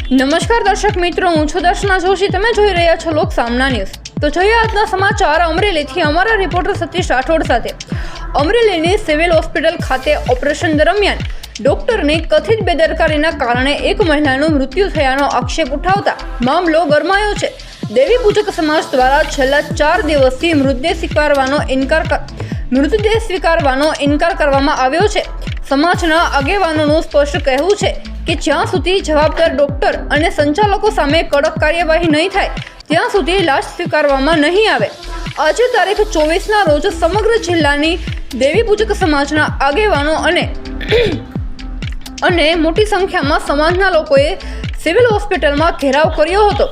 નમસ્કાર દર્શક મિત્રો, હું છું દર્શના જોશી. તમે જોઈ રહ્યા છો લોક સામના ન્યૂઝ. તો જોઈએ આજના સમાચાર અમરેલીથી અમારા રિપોર્ટર સતીશ રાઠોડ સાથે. અમરેલીની સિવિલ હોસ્પિટલ ખાતે ઓપરેશન દરમિયાન ડોક્ટરની કથિત બેદરકારીના કારણે એક મહિલાનું મૃત્યુ થયાનો આક્ષેપ ઉઠાવતા મામલો ગરમાયો છે. દેવી પૂજક સમાજ દ્વારા છેલ્લા 4 દિવસથી મૃતદેહ સ્વીકારવાનો ઇનકાર કરવામાં આવ્યો છે. સમાજના આગેવાનોનું સ્પષ્ટ કહેવું છે કે જ્યાં સુધી જવાબદાર ડોક્ટર અને સંચાલકો સામે કડક કાર્યવાહી નહીં થાય ત્યાં સુધી લાશ સ્વીકારવામાં નહીં આવે. આજે તારીખ 24ના રોજ સમગ્ર જિલ્લાની દેવી પૂજક સમાજના આગેવાનો અને મોટી સંખ્યામાં સમાજના લોકોએ સિવિલ હોસ્પિટલમાં ઘેરાવ કર્યો હતો.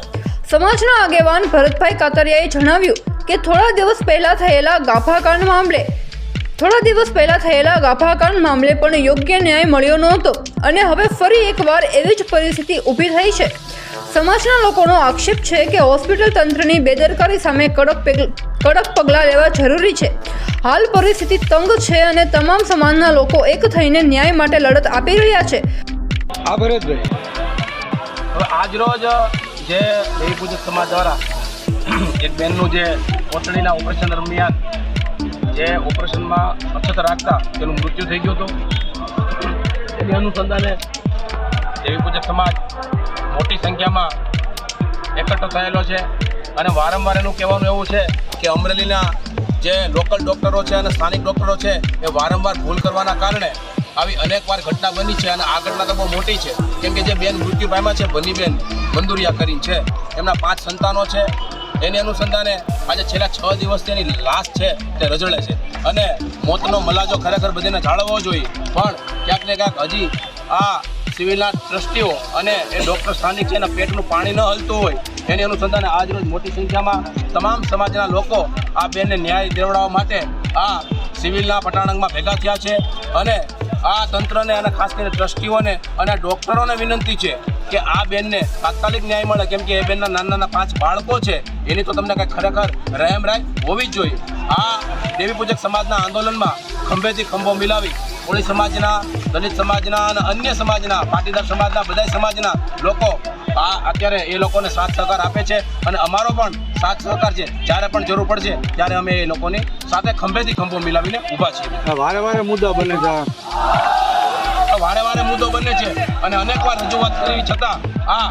સમાજના આગેવાન ભરતભાઈ કાતરિયાએ જણાવ્યું કે થોડા દિવસ પહેલા થયેલા ગાભાકાંડ મામલે પણ યોગ્ય ન્યાય મળ્યો નહોતો અને હવે ફરી એકવાર એવી જ પરિસ્થિતિ ઊભી થઈ છે. સમાજના લોકોનો આક્ષેપ છે કે હોસ્પિટલ તંત્રની બેદરકારી સામે કડક પગલાં લેવા જરૂરી છે. હાલ પરિસ્થિતિ તંગ છે અને તમામ સમાજના લોકો એક થઈને ન્યાય માટે લડત આપી રહ્યા છે. આ ભરતભાઈ, હવે આજ રોજ જે દેવી પૂજક સમાજ દ્વારા એક બેનનું જે કોટડીના ઓપરેશન દરમિયાન જે ઓપરેશનમાં અછત રાખતા તેનું મૃત્યુ થઈ ગયું હતું, એની અનુસંધાને દેવી પૂજક સમાજ મોટી સંખ્યામાં એકઠો થયેલો છે. અને વારંવાર એનું કહેવાનું એવું છે કે અમરેલીના જે લોકલ ડૉક્ટરો છે અને સ્થાનિક ડૉક્ટરો છે એ વારંવાર ભૂલ કરવાના કારણે આવી અનેકવાર ઘટના બની છે. અને આ ઘટના તો બહુ મોટી છે, કેમ કે જે બેન મૃત્યુ પામ્યા છે, બનીબેન બંદુરિયા કરીને છે, એમના 5 સંતાનો છે. એની અનુસંધાને આજે છેલ્લા 6 દિવસથી એની લાશ છે તે રજળે છે. અને મોતનો મલાજો ખરેખર બધાને જાળવવો જોઈએ, પણ ક્યાંક ને ક્યાંક હજી આ સિવિલના ટ્રસ્ટીઓ અને એ ડૉક્ટર સ્થાનિક છે એના પેટનું પાણી ન હલતું હોય. એની અનુસંધાને આજ રોજ મોટી સંખ્યામાં તમામ સમાજના લોકો આ બેનને ન્યાય દેવડાવવા માટે આ સિવિલના પટાણંગમાં ભેગા થયા છે. અને આ તંત્રને અને ખાસ કરીને ટ્રસ્ટીઓને અને ડૉક્ટરોને વિનંતી છે કે આ બેનને તાત્કાલિક ન્યાય મળે, કેમ કે એ બેનના નાના 5 બાળકો છે, એની તો તમને કંઈ ખરેખર રહેમરાય હોવી જ જોઈએ. આ દેવી પૂજક સમાજના આંદોલનમાં ખંભેથી ખંભો મિલાવી કોળી સમાજના, દલિત સમાજના અને અન્ય સમાજના, પાટીદાર સમાજના, બધા સમાજના લોકો આ અત્યારે એ લોકોને સાથ સહકાર આપે છે. અને અમારો પણ સાથ સહકાર છે, જ્યારે પણ જરૂર પડશે ત્યારે અમે એ લોકોની સાથે ખંભેથી ખંભો મિલાવીને ઊભા છીએ. વારે મુદ્દા બને છે, વારે મુદ્દો બને છે અને અનેકવાર રજૂઆત કરવી છતાં આ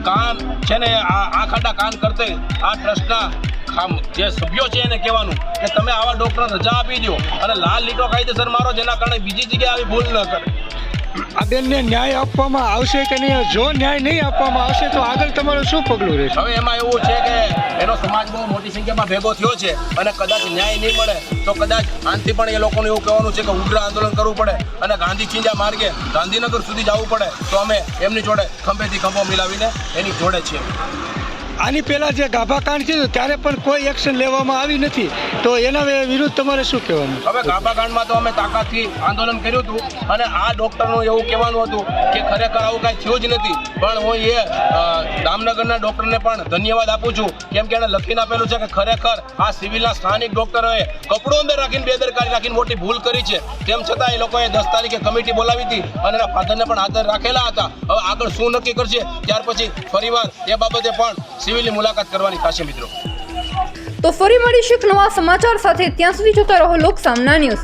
કાન છે ને આ ખાડા કાન કરતે આ ટ્રસ્ટના જે સભ્યો છે એને કહેવાનું કે તમે આવા ડૉક્ટર રજા આપી દો અને લાલ લીટો કાયદેસર મારો, જેના કારણે બીજી જગ્યાએ આવી ભૂલ ન કરે. આ બેનને ન્યાય આપવામાં આવશે કે નહીં? જો ન્યાય નહીં આપવામાં આવશે તો આગળ તમારું શું પગલું રહેશે? હવે એમાં એવું છે કે એનો સમાજ બહુ મોટી સંખ્યામાં ભેગો થયો છે અને કદાચ ન્યાય નહીં મળે તો કદાચ આનાથી પણ એ લોકોને એવું કહેવાનું છે કે ઉગ્ર આંદોલન કરવું પડે અને ગાંધી ચિંજા માર્ગે ગાંધીનગર સુધી જવું પડે. તો અમે એમની જોડે ખંભેથી ખંભો મિલાવીને એની જોડે છીએ. આની પહેલાં જે ગાભાકાંડ થયું ત્યારે પણ કોઈ એક્શન લેવામાં આવી નથી, તો એના વિરુદ્ધ તમારે શું કહેવાનું? હવે ગાભાકાંડમાં તો અમે તાકાતથી આંદોલન કર્યું હતું અને આ ડૉક્ટરનું એવું કહેવાનું હતું કે ખરેખર આવું કાંઈ થયું જ નથી. પણ હું એ દામનગરના ડૉક્ટરને પણ ધન્યવાદ આપું છું, કેમ કે એણે લખીને આપેલું છે કે ખરેખર આ સિવિલના સ્થાનિક ડૉક્ટરોએ કપડું અંદર રાખીને બેદરકારી રાખીને મોટી ભૂલ કરી છે. તેમ છતાં એ લોકોએ 10 તારીખે કમિટી બોલાવી હતી અને એના ફાધરને પણ હાજર રાખેલા હતા. હવે આગળ શું નક્કી કરશે ત્યાર પછી ફરીવાર એ બાબતે પણ સિવિલની મુલાકાત કરવાની થશે. મિત્રો, તો ફરી મળીશું નવા સમાચાર સાથે. ત્યાં સુધી જોતા રહો લોક સામના ન્યૂઝ.